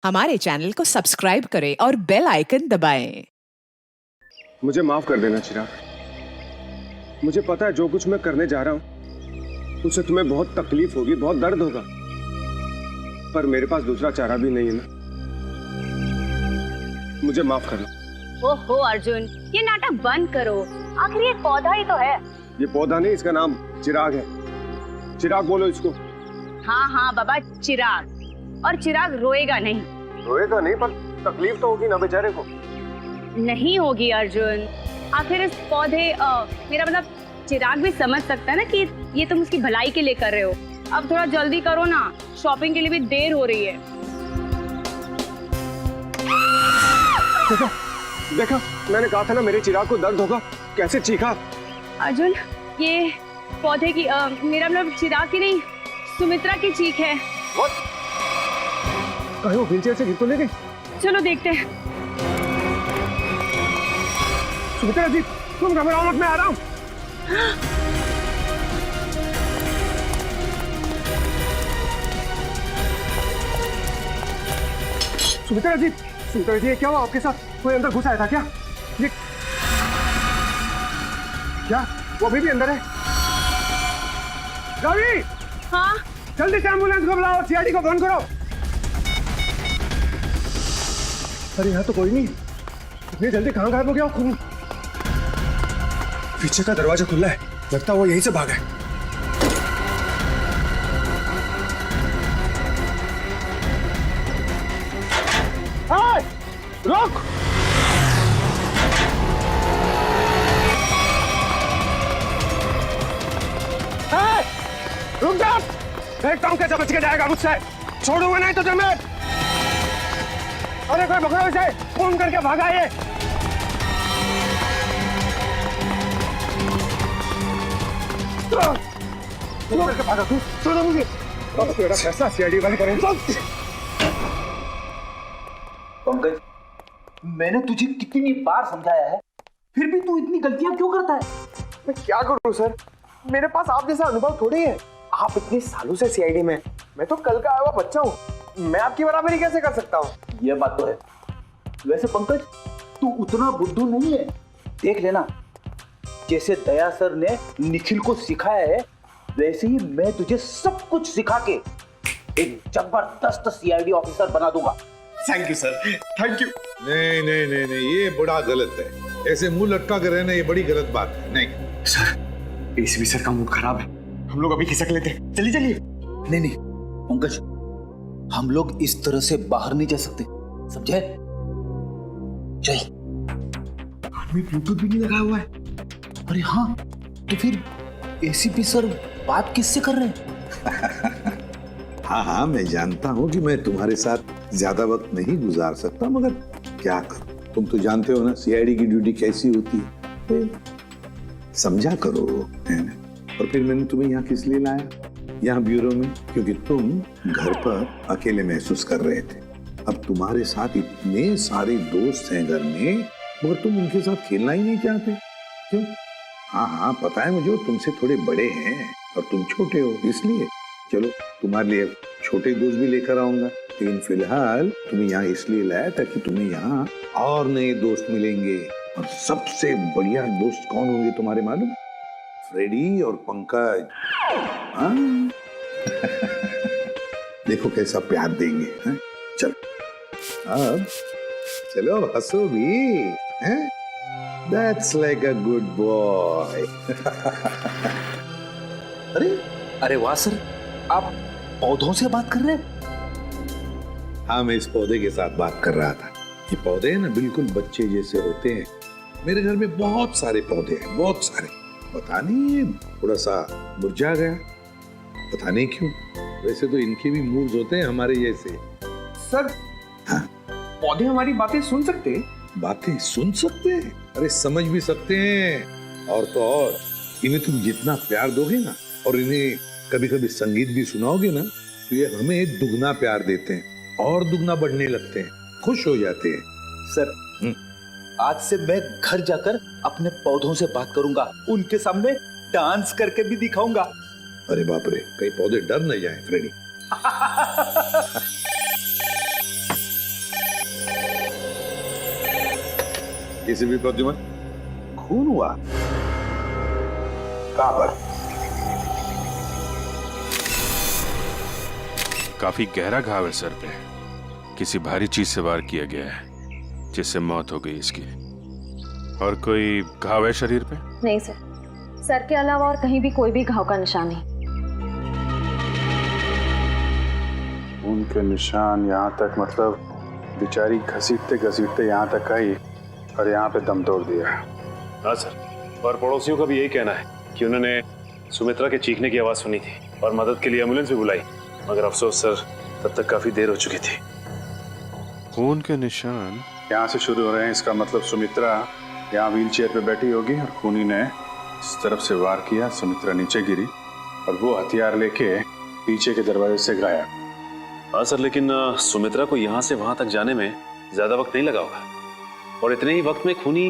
हमारे चैनल को सब्सक्राइब करें और बेल आइकन दबाएं। मुझे माफ कर देना चिराग। मुझे पता है जो कुछ मैं करने जा रहा हूँ उससे तुम्हें बहुत तकलीफ होगी, बहुत दर्द होगा, पर मेरे पास दूसरा चारा भी नहीं है ना। मुझे माफ कर लो। ओहो अर्जुन, ये नाटक बंद करो। आखिर ये पौधा ही तो है। ये पौधा नहीं, इसका नाम चिराग है। चिराग बोलो इसको। हाँ हाँ बाबा, चिराग। और चिराग रोएगा नहीं। रोएगा नहीं, पर तकलीफ तो होगी ना बेचारे को। नहीं होगी अर्जुन। आखिर इस पौधे मेरा मतलब चिराग भी समझ सकता है ना कि ये तुम उसकी भलाई के लिए कर रहे हो। अब थोड़ा जल्दी करो ना, शॉपिंग के लिए भी देर हो रही है। देखा, मैंने कहा था ना मेरे चिराग को दर्द होगा। कैसे चीखा। अर्जुन, ये पौधे की मेरा मतलब चिराग की नहीं, सुमित्रा की चीख है। कहीं वो व्हीलचेयर से गिर तो नहीं गई? चलो देखते हैं। सुमित्रा जी, तुम घबराओ मत, मैं आ रहा हूँ। सुमित्रा जी, ये क्या हुआ आपके साथ? कोई अंदर घुस आया था क्या? ये क्या? वो अभी भी अंदर है? रवि! हाँ? जल्दी से एम्बुलेंस को बुलाओ, सीआईडी को फोन करो। अरे यहाँ तो कोई नहीं। इतनी जल्दी कहाँ गायब हो गया? खून पीछे का दरवाजा खुला है, लगता है वो यहीं से भागा है। रुक! रुक जा! देखता हूँ कैसे बच के जाएगा मुझसे। छोड़ूंगा नहीं तुझे मैं। अरे कोई पकड़ो इसे, फोन करके भागा ये। करके भागा तू, छोड़ो मुझे। अब तेरा फैसला सीआईडी वाले करेंगे। पंकज, मैंने तुझे कितनी बार समझाया है, फिर भी तू इतनी गलतियां क्यों करता है? मैं क्या करूं सर, मेरे पास आप जैसा अनुभव थोड़ी है। आप इतने सालों से सीआईडी में, मैं तो कल का आया हुआ बच्चा हूँ। मैं आपकी बराबरी कैसे कर सकता हूँ? यह बात तो है। वैसे पंकज, तू उतना बुद्धू नहीं है। देख लेना, जैसे दया सर ने निखिल को सिखाया है, वैसे ही मैं तुझे सब कुछ सिखा के एक जबरदस्त सीआईडी ऑफिसर बना दूंगा। Thank you sir, thank you. नहीं नहीं नहीं नहीं, ये बड़ा गलत है। ऐसे मुंह लटका कर रहना ये बड़ी गलत बात है। नहीं सर, एसीपी सर का मूड खराब है, हम लोग अभी खिसक लेते हैं। चलिए चलिए। नहीं नहीं पंकज, हम लोग इस तरह से बाहर नहीं जा सकते, समझे? चल। आदमी ब्लूटूथ भी नहीं लगाया हुआ है। अरे हाँ, तो फिर एसीपी सर बात किससे कर रहे हैं? हाँ हाँ, मैं जानता हूँ कि मैं तुम्हारे साथ ज्यादा वक्त नहीं गुजार सकता, मगर क्या करूं, तुम तो जानते हो ना सीआईडी की ड्यूटी कैसी होती है। समझा करो, है ना? और फिर मैंने तुम्हें यहाँ किस लिए लाया, यहाँ ब्यूरो में, क्योंकि तुम घर पर अकेले महसूस कर रहे थे। अब तुम्हारे साथ इतने सारे दोस्त हैं घर में, मगर तुम उनके साथ खेलना ही नहीं चाहते। क्यों? हाँ हाँ पता है मुझे, तुमसे थोड़े बड़े हैं और तुम छोटे हो, इसलिए चलो तुम्हारे लिए छोटे दोस्त भी लेकर आऊंगा। लेकिन फिलहाल तुम्हें यहाँ इसलिए लाया ताकि तुम्हें यहाँ और नए दोस्त मिलेंगे। और सबसे बढ़िया दोस्त कौन होंगे तुम्हारे मालूम? फ्रेडी और पंकज। हाँ? देखो कैसा प्यार देंगे। हाँ? चलो अब चलो, हंसो भी हैं? That's like a good boy. अरे वाह सर, आप पौधों से बात कर रहे हैं? हाँ, मैं इस पौधे के साथ बात कर रहा था। ये पौधे ना बिल्कुल बच्चे जैसे होते हैं। मेरे घर में बहुत सारे पौधे हैं, बहुत सारे। पता नहीं ये थोड़ा सा मुरझा गया, पता नहीं क्यों। वैसे तो इनके भी मूड्स होते हैं हमारे जैसे। सर, हाँ? पौधे हमारी बातें सुन सकते हैं? बातें सुन सकते हैं? अरे समझ भी सकते हैं। और तो और इन्हें तुम जितना प्यार दोगे ना, और इन्हें कभी कभी संगीत भी सुनाओगे ना, तो ये हमें दुगना प्यार देते हैं और दुगना बढ़ने लगते हैं, खुश हो जाते हैं। सर, आज से मैं घर जाकर अपने पौधों से बात करूंगा, उनके सामने डांस करके भी दिखाऊंगा। अरे बाप रे, कहीं पौधे डर न जाए फ्रेडी। किसी भी प्रद्युमन खून हुआ? कहां पर? काफी गहरा घाव है सर पे। किसी भारी चीज से वार किया गया है जिससे मौत हो गई इसकी। और कोई घाव है शरीर पे? नहीं सर, सर के अलावा और कहीं भी कोई भी घाव का निशान नहीं। उनके निशान यहाँ तक, मतलब बेचारी घसीटते घसीटते यहाँ तक आई और यहाँ पे दम तोड़ दिया। हाँ सर, और पड़ोसियों का भी यही कहना है कि उन्होंने सुमित्रा के चीखने की आवाज सुनी थी और मदद के लिए एम्बुलेंस भी बुलाई, मगर अफसोस सर तब तक काफी देर हो चुकी थी। खून के निशान यहाँ से शुरू हो रहे हैं, इसका मतलब सुमित्रा यहाँ व्हील चेयर पे बैठी होगी और खूनी ने इस तरफ से वार किया, सुमित्रा नीचे गिरी और वो हथियार लेके पीछे के दरवाजे से गायब। हाँ सर, लेकिन सुमित्रा को यहाँ से वहां तक जाने में ज्यादा वक्त नहीं लगा होगा, और इतने ही वक्त में खूनी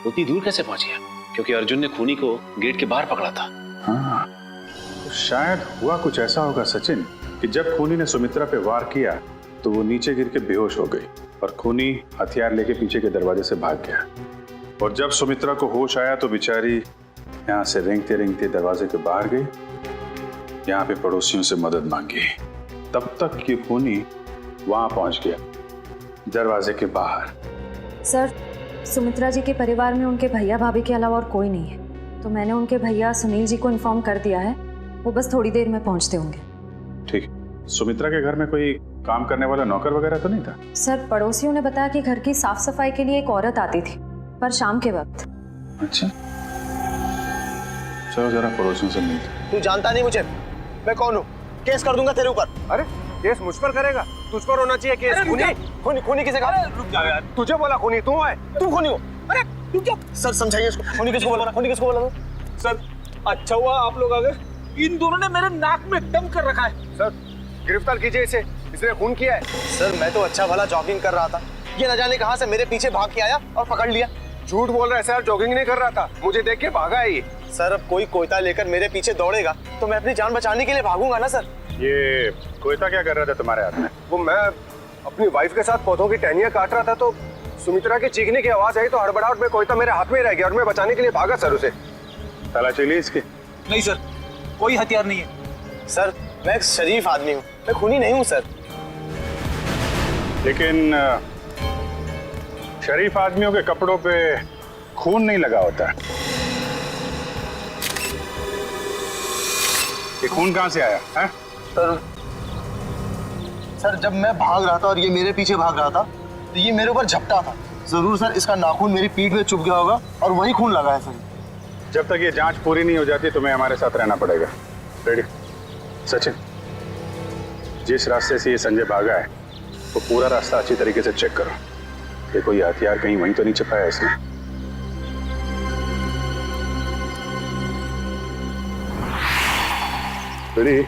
उतनी दूर कैसे पहुंच गया? क्योंकि अर्जुन ने खूनी को गेट के बाहर पकड़ा था। हाँ, तो शायद हुआ कुछ ऐसा होगा सचिन कि जब खूनी ने सुमित्रा पे वार किया तो वो नीचे गिर के बेहोश हो गई और खूनी हथियार लेके पीछे के दरवाजे से भाग गया। और जब सुमित्रा को होश आया तो बेचारी यहाँ से रेंगते रेंगते दरवाजे के बाहर गई, यहाँ पे पड़ोसियों से मदद मांगी। तब तक ये खूनी वहां पहुंच गया दरवाजे के बाहर। सर, सुमित्रा जी के परिवार में उनके भैया भाभी के अलावा और कोई नहीं है, तो मैंने उनके भैया सुनील जी को इन्फॉर्म कर दिया है, वो बस थोड़ी देर में पहुंचते होंगे। ठीक। सुमित्रा के घर में कोई काम करने वाला नौकर वगैरह तो नहीं था? सर, पड़ोसियों ने बताया कि घर की साफ सफाई के लिए एक औरत आती थी, पर शाम के वक्त। अच्छा, चलो जरा पड़ोसियों से मिलते। तू जानता नहीं मुझे, मैं कौन हूँ? केस कर दूंगा तेरे ऊपर। अरे केस मुझ पर करेगा? तुझ पर होना चाहिए केस। खूनी खूनी किसे कहा? रुक जा यार, तुझे बोला खूनी तू है? तू खूनी हो? अरे तू क्या? सर समझाइए इसको, खूनी किसको बोला? खूनी किसको बोला? सर अच्छा हुआ आप लोग आ गए, इन दोनों ने मेरे नाक में दम कर रखा है। सर गिरफ्तार कीजिए इसे, इसने खून किया है। सर मैं तो अच्छा भला जॉगिंग कर रहा था, ये न जाने कहां से मेरे पीछे भाग के आया और पकड़ लिया। झूठ बोल रहा है सर, जॉगिंग नहीं कर रहा था, मुझे देख के भागा है ये। सर अब कोई कोयता लेकर मेरे पीछे दौड़ेगा तो मैं अपनी जान बचाने के लिए भागूंगा ना सर। ये कोयता क्या कर रहा था तुम्हारे हाथ में? वो मैं अपनी वाइफ के साथ पौधों की टहनियां काट रहा था तो सुमित्रा के चीखने की आवाज आई तो हड़बड़ाहट में कोयता मेरे हाथ में रह गया और मैं बचाने के लिए भागा सर उसे। तलाशी ली इसकी? नहीं सर, कोई हथियार नहीं है। सर मैं एक शरीफ आदमी हूँ, मैं खूनी नहीं हूँ सर। लेकिन शरीफ आदमियों के कपड़ों पे खून नहीं लगा होता। ये खून कहाँ से आया है? सर जब मैं भाग रहा था और ये मेरे पीछे भाग रहा था तो ये मेरे ऊपर झपटा था। जरूर सर इसका नाखून मेरी पीठ में चुभ गया होगा और वही खून लगा है सर। जब तक ये जांच पूरी नहीं हो जाती तुम्हें हमारे साथ रहना पड़ेगा। रेडी? सचिन, जिस रास्ते से ये संजय भागा है वो पूरा रास्ता अच्छी तरीके से चेक करो, देखो ये हथियार कहीं वहीं तो नहीं छिपाया इसने। रेडी?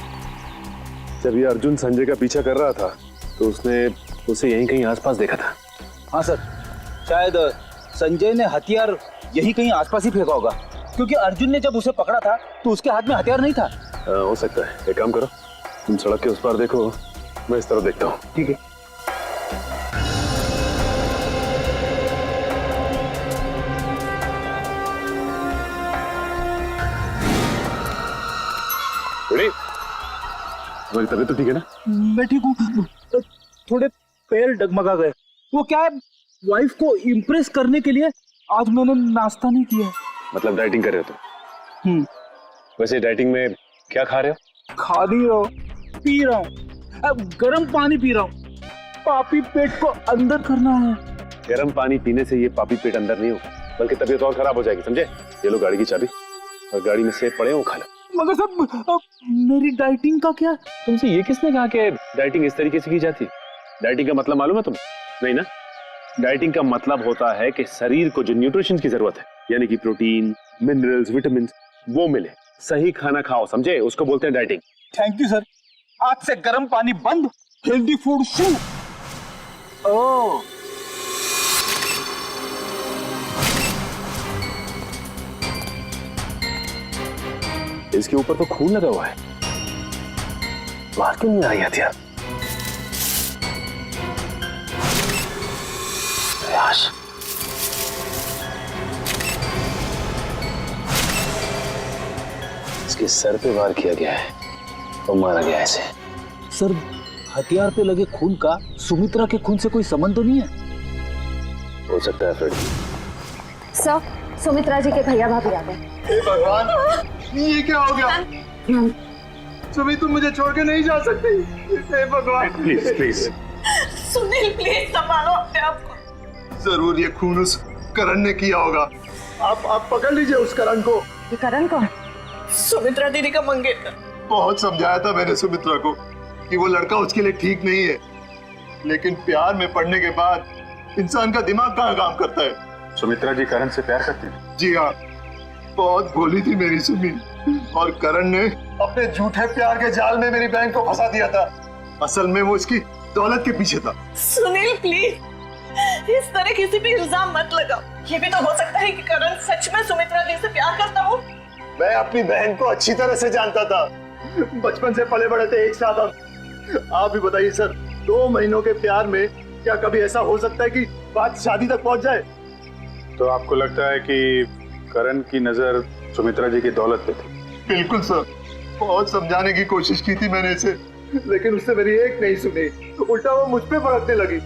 जब ये अर्जुन संजय का पीछा कर रहा था तो उसने उसे यहीं कहीं आसपास देखा था। हाँ सर, शायद संजय ने हथियार यहीं कहीं आसपास ही फेंका होगा, क्योंकि अर्जुन ने जब उसे पकड़ा था तो उसके हाथ में हथियार नहीं था। हो सकता है। एक काम करो, तुम सड़क के उस पार देखो, मैं इस तरफ देखता हूँ। ठीक है। तुम्हारी तबीयत तो ठीक है ना? मैं ठीक हूँ, थोड़े पैर डगमगा गए। वो क्या है, वाइफ को इम्प्रेस करने के लिए आज मैंने नाश्ता नहीं किया। मतलब डाइटिंग कर रहे हो तुम? वैसे डाइटिंग में क्या खा रहे हो? खा नहीं रहा हूँ, पी रहा हूँ। अब गर्म पानी पी रहा हूँ, पापी पेट को अंदर करना है। गर्म पानी पीने से ये पापी पेट अंदर नहीं हो, बल्कि तबीयत और खराब हो जाएगी, समझे? ये लो गाड़ी की चाबी, और गाड़ी में सेब पड़े हो, खा लो। मगर सब मेरी डाइटिंग का क्या? तुमसे ये किसने कहा कि डाइटिंग इस तरीके से की जाती? डाइटिंग का मतलब मालूम है तुम? नहीं ना? डाइटिंग का मतलब होता है कि शरीर को जो न्यूट्रिशन की जरूरत है, यानी कि प्रोटीन, मिनरल्स, विटामिन, वो मिले। सही खाना खाओ, समझे? उसको बोलते हैं डाइटिंग। थैंक यू सर, आज से गर्म पानी बंद, हेल्दी फूड शुरू। ओह, इसके ऊपर तो खून लगा हुआ है, बात क्यों नहीं आ रही हथियार? उसके सर पे वार किया गया है और मारा गया ऐसे। सर हथियार पे लगे खून का सुमित्रा के खून से कोई संबंध तो नहीं है? हो सकता है फ्रेडी। सर, सुमित्रा जी के भैया भाभी आ गए। हे भगवान, ये क्या हो गया? सुमी तुम मुझे छोड़ के नहीं जा सकती। हे भगवान प्लीज प्लीज। सुनील प्लीज संभालो अपने आप को। जरूर ये खून उस करण ने किया होगा। आप पकड़ लीजिए उस करण को। ये करण कौन? सुमित्रा दीदी का मंगेतर। बहुत समझाया था मैंने सुमित्रा को कि वो लड़का उसके लिए ठीक नहीं है, लेकिन प्यार में पड़ने के बाद इंसान का दिमाग कहाँ काम करता है। सुमित्रा जी करण से प्यार करती हैं? जी हाँ, बहुत भोली थी मेरी सुमी, और करण ने अपने झूठे प्यार के जाल में मेरी बहन को फंसा दिया था। असल में वो इसकी दौलत के पीछे था। सुनील प्लीज इस तरह किसी भी इल्जाम मत लगाओ। ये भी तो हो सकता है कि करण सच में सुमित्रा दी से प्यार करता हो। मैं अपनी बहन को अच्छी तरह से जानता था, बचपन से पले बड़े थे एक साथ। आप भी बताइए सर, 2 महीनों के प्यार में क्या कभी ऐसा हो सकता है कि बात शादी तक पहुंच जाए? तो आपको लगता है कि करण की नजर सुमित्रा जी की दौलत पे थी? बिल्कुल सर, बहुत समझाने की कोशिश की थी मैंने इसे, लेकिन उसने मेरी एक नहीं सुनी, उल्टा वो मुझ पे भड़कने लगी।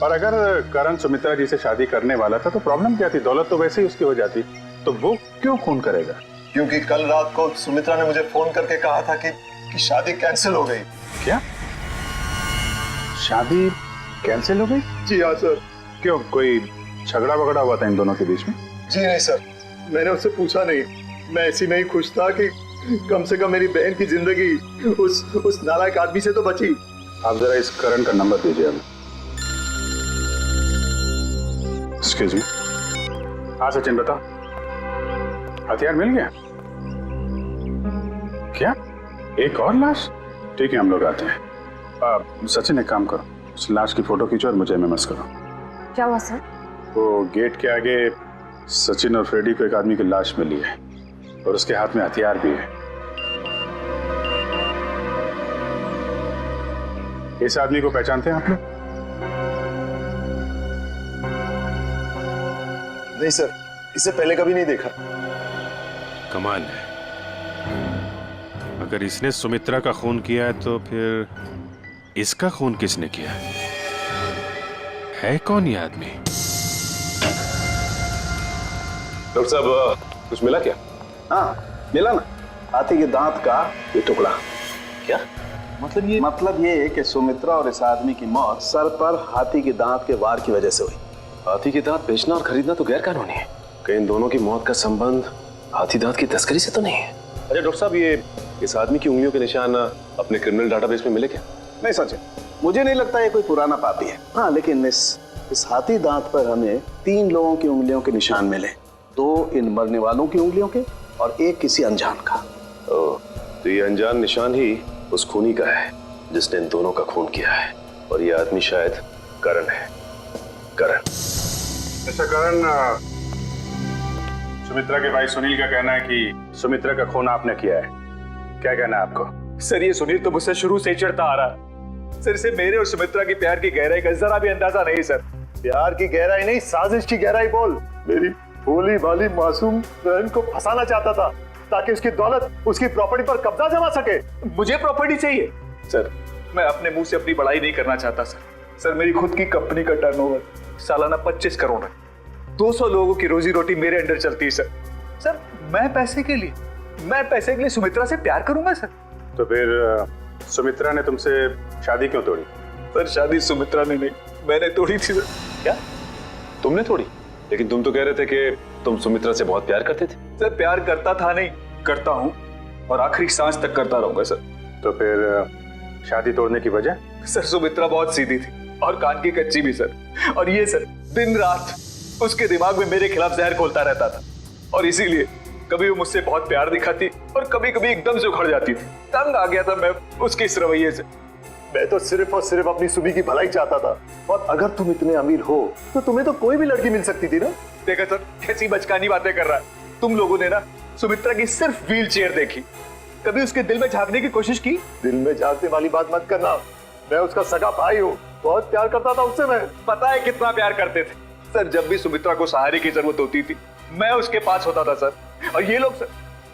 और अगर करण सुमित्रा जी से शादी करने वाला था तो प्रॉब्लम क्या थी? दौलत तो वैसे ही उसकी हो जाती, तो वो क्यों खून करेगा? क्योंकि कल रात को सुमित्रा ने मुझे फोन करके कहा था कि शादी कैंसिल हो गई। क्या? शादी कैंसिल हो गई? जी हाँ सर। क्यों, कोई झगड़ा वगड़ा हुआ था इन दोनों के बीच में? जी नहीं सर, मैंने उससे पूछा नहीं। मैं ऐसी में ही खुश था कि कम से कम मेरी बहन की जिंदगी उस नालायक आदमी से तो बची। आप जरा इस करण का नंबर दीजिए हमें। Excuse me. हाँ सचिन बता, हथियार मिल गया क्या? एक और लाश? ठीक है, हम लोग आते हैं। सचिन एक काम करो, उस लाश की फोटो खींचो और मुझे एमएमएस करो। क्या हुआ सर? वो गेट के आगे सचिन और फ्रेडी को एक आदमी की लाश मिली है और उसके हाथ में हथियार भी है। इस आदमी को पहचानते हैं आप लोग? नहीं सर, इसे पहले कभी नहीं देखा। कमाल है, अगर इसने सुमित्रा का खून किया है तो फिर इसका खून किसने किया है? कौन ये आदमी? डॉक्टर साहब कुछ मिला क्या? हाँ मिला ना, हाथी के दांत का ये टुकड़ा। क्या मतलब ये है कि सुमित्रा और इस आदमी की मौत सर पर हाथी के दांत के वार की वजह से हुई। हाथी के दांत बेचना और खरीदना तो गैर कानूनी है। कहीं इन दोनों की मौत का संबंध हाथी दांत की तस्करी से तो नहीं है? अरे डॉक्टर साहब, ये इस आदमी की उंगलियों के निशान अपने क्रिमिनल डाटाबेस में मिले क्या? नहीं सचिन, मुझे नहीं लगता ये कोई पुराना पापी है। हाँ, लेकिन इस हाथी दांत पर हमें 3 लोगों की उंगलियों के निशान मिले, 2 इन मरने वालों की उंगलियों के और 1 किसी अनजान का। ओह, तो ये अनजान निशान ही उस खूनी का है जिसने इन दोनों का खून किया है, और ये आदमी शायद करण है। करण। ऐसा करण, सुमित्रा के भाई सुनील का कहना है कि सुमित्रा का खून आपने किया है, क्या कहना है आपको? सर ये सुनील तो मुझसे शुरू से ही चढ़ता आ रहा है। सर इसे मेरे और सुमित्रा की प्यार की गहराई का जरा भी अंदाजा नहीं सर। प्यार की गहराई नहीं, साजिश की गहराई बोल। मेरी भोली भाली मासूम बहन को फंसाना चाहता था ताकि उसकी दौलत, उसकी प्रॉपर्टी पर कब्जा जमा सके। मुझे प्रॉपर्टी चाहिए सर, मैं अपने मुंह से अपनी बड़ाई नहीं करना चाहता सर। सर मेरी खुद की कंपनी का टर्नओवर सालाना 25 करोड़ है। 200 लोगों की रोजी रोटी मेरे अंडर चलती है सर। सर मैं पैसे के लिए सुमित्रा से प्यार करूंगा सर? तो फिर सुमित्रा ने तुमसे शादी क्यों तोड़ी? सर शादी सुमित्रा ने नहीं, मैंने तोड़ी थी सर। क्या तुमने तोड़ी? लेकिन तुम तो कह रहे थे कि तुम सुमित्रा से बहुत प्यार करते थे। सर प्यार करता था नहीं, करता हूँ और आखिरी सांस तक करता रहूंगा सर। तो फिर शादी तोड़ने की वजह? सर सुमित्रा बहुत सीधी थी और कान की कच्ची भी सर, और ये सर दिन रात उसके दिमाग में मेरे खिलाफ जहर घोलता रहता था, और इसीलिए कभी वो मुझसे बहुत प्यार दिखाती और कभी कभी एकदम से उखड़ जाती थी। तंग आ गया था मैं उसके इस रवैये से। मैं तो सिर्फ और सिर्फ अपनी सुमी की भलाई चाहता था, और अगर तुम इतने अमीर हो तो तुम्हें तो कोई भी लड़की मिल सकती थी ना। देखा सर कैसी बचकानी बातें कर रहा है। तुम लोगों ने ना सुमित्रा की सिर्फ व्हील चेयर देखी, कभी उसके दिल में झांकने की कोशिश की? दिल में झांकने वाली बात मत करना, मैं उसका सगा भाई हूँ, बहुत प्यार करता था उससे। मैं पता है कितना प्यार करते थे सर। जब भी सुमित्रा को सहारे की जरूरत होती थी मैं उसके पास होता था सर। और ये लोग सर,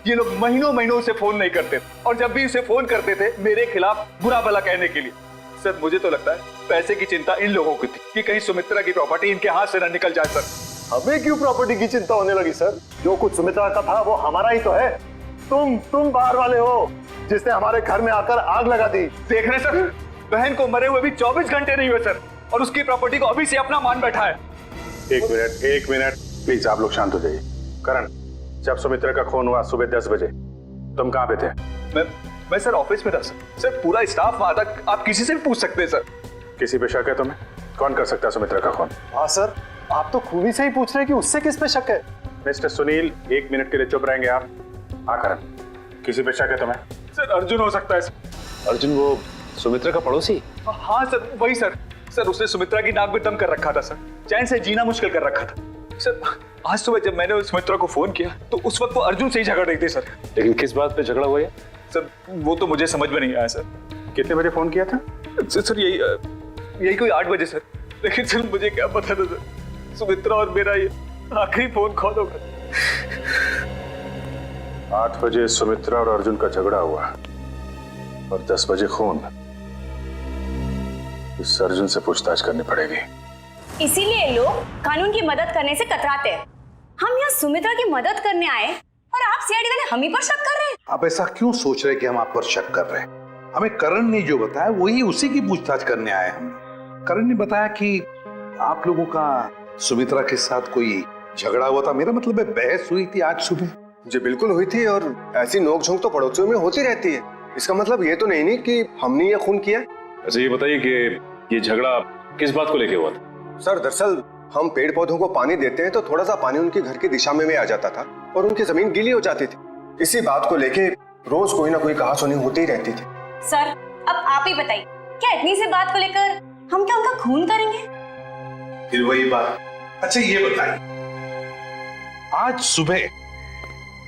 ये लोग महीनों महीनों उसे फोन नहीं करते और जब भी उसे फोन करते थे मेरे खिलाफ बुरा भला कहने के लिए। सर मुझे तो लगता है पैसे की चिंता इन लोगों की थी कि कहीं सुमित्रा की प्रॉपर्टी इनके हाथ से न निकल जाए। सर हमें क्यों प्रॉपर्टी की चिंता होने लगी सर? जो कुछ सुमित्रा का था वो हमारा ही तो है। तुम बाहर वाले हो जिसने हमारे घर में आकर आग लगा दी। देख रहे सर, बहन को मरे हुए भी 24 घंटे नहीं हुए सर, और उसकी प्रॉपर्टी को अभी से अपना मान बैठा है। एक मिनट प्लीज, आप लोग शांत हो जाइए। करण, जब सुमित्रा का खून हुआ सुबह 10 बजे तुम कहाँ पे थे? मैं सर ऑफिस में था सर पूरा स्टाफ वहां था, आप किसी से भी पूछ सकते हैं सर। किसी पे शक है तुम्हें? कौन कर सकता है सुमित्रा का खून? हाँ सर, आप तो खूनी से ही पूछ रहे हैं कि उससे किस पे शक है। मिस्टर सुनील, 1 मिनट के लिए चुप रहेंगे आप? हाँ करण, किसी पे शक है तुम्हें? सर अर्जुन हो सकता है सर। अर्जुन वो सुमित्रा का पड़ोसी? हाँ सर वही सर उसने सुमित्रा की नाक में दम कर रखा था सर, चैन से जीना मुश्किल कर रखा था सर। आज सुबह जब मैंने सुमित्रा को फोन किया तो उस वक्त वो अर्जुन से ही झगड़ रही थी सर। लेकिन किस बात पे झगड़ा हुआ है सर? वो तो मुझे समझ में नहीं आया सर। कितने बजे फोन किया था? सर यही कोई 8 बजे सर। लेकिन सर मुझे क्या पता था सर, सुमित्रा और मेरा ये आखिरी फोन कॉल होगा। 8 बजे सुमित्रा और अर्जुन का झगड़ा हुआ और 10 बजे खून। इस अर्जुन से पूछताछ करनी पड़ेगी। इसीलिए लोग कानून की मदद करने से कतराते हैं। हम यहाँ सुमित्रा की मदद करने आए और आप सीआईडी वाले हम ही पर शक कर रहे हैं। आप ऐसा क्यों सोच रहे हैं कि हम आप पर शक कर रहे हैं? हमें करण ने जो बताया वही उसी की पूछताछ करने आए हम। करण ने बताया कि आप लोगों का सुमित्रा के साथ कोई झगड़ा हुआ था। मेरा मतलब है बहस हुई थी आज सुबह। जी बिल्कुल हुई थी, और ऐसी नोकझोंक तो पड़ोसियों में होती रहती है। इसका मतलब ये तो नहीं कि हमने ये खून किया। अच्छा ये बताइए कि ये झगड़ा किस बात को लेके हुआ था? सर दरअसल हम पेड़ पौधों को पानी देते हैं तो थोड़ा सा पानी उनके घर की दिशा में आ जाता था और उनकी जमीन गीली हो जाती थी। इसी बात को लेके रोज कोई ना कोई कहासुनी होती ही रहती थी। सर अब आप ही बताइए, क्या इतनी सी बात को लेकर हम क्या उनका खून करेंगे? फिर वही बात। अच्छा ये बताइए, आज सुबह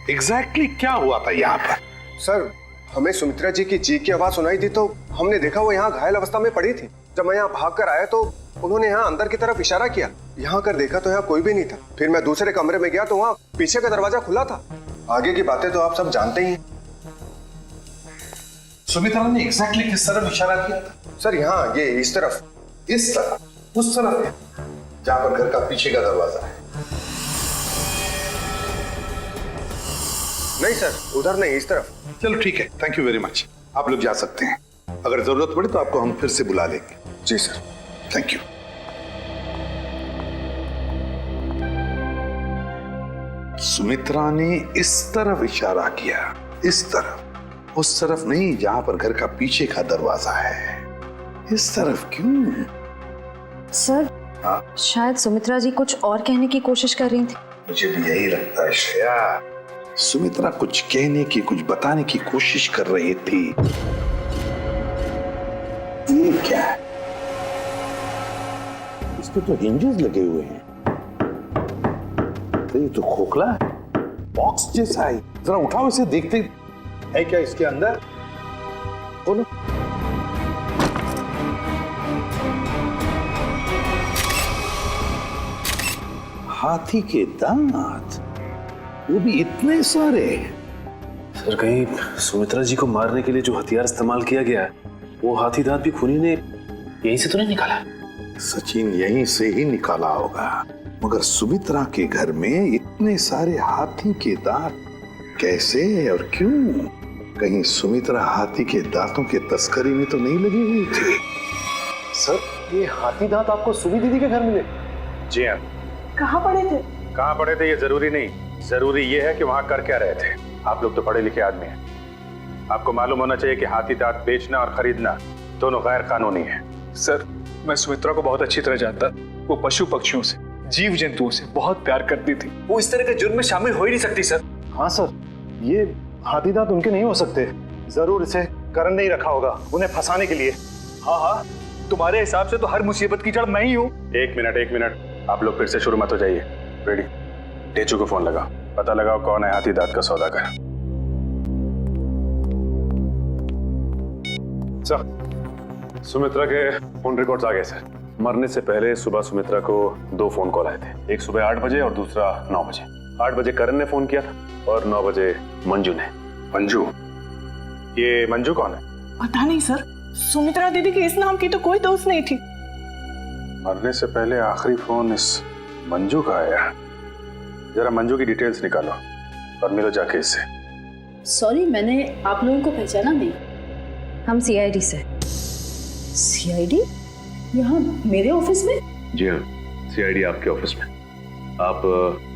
एग्जैक्टली क्या हुआ था यहाँ पर? सर हमें सुमित्रा जी की चीख की आवाज सुनाई दी तो हमने देखा वो यहाँ घायल अवस्था में पड़ी थी। जब मैं यहाँ भाग कर आया तो उन्होंने यहाँ अंदर की तरफ इशारा किया। यहाँ कर देखा तो यहाँ कोई भी नहीं था। फिर मैं दूसरे कमरे में गया तो वहाँ पीछे का दरवाजा खुला था। आगे की बातें तो आप सब जानते ही हैं। सुमित्रा ने एग्जैक्टली किस तरफ इशारा किया था? सर यहाँ ये इस तरफ। इस तरफ? उस तरफ है जहाँ पर घर का पीछे का दरवाजा है? नहीं सर, उधर नहीं, इस तरफ। चलो ठीक है, थैंक यू वेरी मच। आप लोग जा सकते हैं। अगर जरूरत पड़े तो आपको हम फिर से बुला लेंगे। जी सर, थैंक यू। सुमित्रा ने इस तरफ इशारा किया, इस तरफ, उस तरफ नहीं जहां पर घर का पीछे का दरवाजा है। इस तरफ क्यों? सर शायद सुमित्रा जी कुछ और कहने की कोशिश कर रही थी। मुझे भी यही लगता है श्रेया। सुमित्रा कुछ कहने की, कुछ बताने की कोशिश कर रही थी। ये क्या है? इस पे तो हिंजेस लगे हुए हैं। तो ये तो खोखला है, बॉक्स जैसा है। जरा उठाओ इसे, देखते है क्या इसके अंदर। बोलो। हाथी के दांत, वो भी इतने सारे। सर कहीं सुमित्रा जी को मारने के लिए जो हथियार इस्तेमाल किया गया है वो हाथी दांत भी खूनी ने यहीं से तो नहीं निकाला? सचिन यहीं से ही निकाला होगा, मगर सुमित्रा के घर में इतने सारे हाथी के दांत कैसे और क्यों? कहीं सुमित्रा हाथी के दांतों के तस्करी में तो नहीं लगी हुई थी? सर ये हाथी दांत आपको सुमी दीदी के घर मिले? जी हाँ। कहाँ पड़े थे? कहाँ पड़े थे ये जरूरी नहीं, जरूरी ये है कि वहां कर क्या रहे थे। आप लोग तो पढ़े लिखे आदमी हैं, आपको मालूम होना चाहिए कि हाथी दांत बेचना और खरीदना दोनों गैर कानूनी है। सर मैं सुमित्रा को बहुत अच्छी तरह जानता। वो पशु पक्षियों से, जीव जंतुओं से बहुत प्यार करती थी। वो इस तरह के जुर्म में शामिल हो ही नहीं सकती सर। हाँ सर, ये हाथी दांत उनके नहीं हो सकते। जरूर इसे करण ने ही रखा होगा उन्हें फंसाने के लिए। हाँ हाँ, तुम्हारे हिसाब से तो हर मुसीबत की जड़ मैं ही हूँ। एक मिनट, आप लोग फिर से शुरू मत हो जाइए। रेडी, टेचू को फोन लगाओ, पता लगाओ कौन है हाथी दांत का सौदागर। सर सुमित्रा के फोन रिकॉर्ड्स आ गए सर। मरने से पहले सुबह सुमित्रा को 2 फोन कॉल आए थे, एक सुबह 8 बजे और दूसरा 9 बजे। 8 बजे करण ने फोन किया था और 9 बजे मंजू ने। मंजू? ये मंजू कौन है? पता नहीं सर, सुमित्रा दीदी के इस नाम की तो कोई दोस्त नहीं थी। मरने से पहले आखिरी फोन इस मंजू का आया। जरा मंजू की डिटेल्स निकालो और मिलो जाके इससे। सॉरी, मैंने आप लोगों को पहचाना नहीं। हम सीआईडी से। सीआईडी? यहाँ मेरे ऑफिस में? जी हाँ, सीआईडी आपके ऑफिस में। आप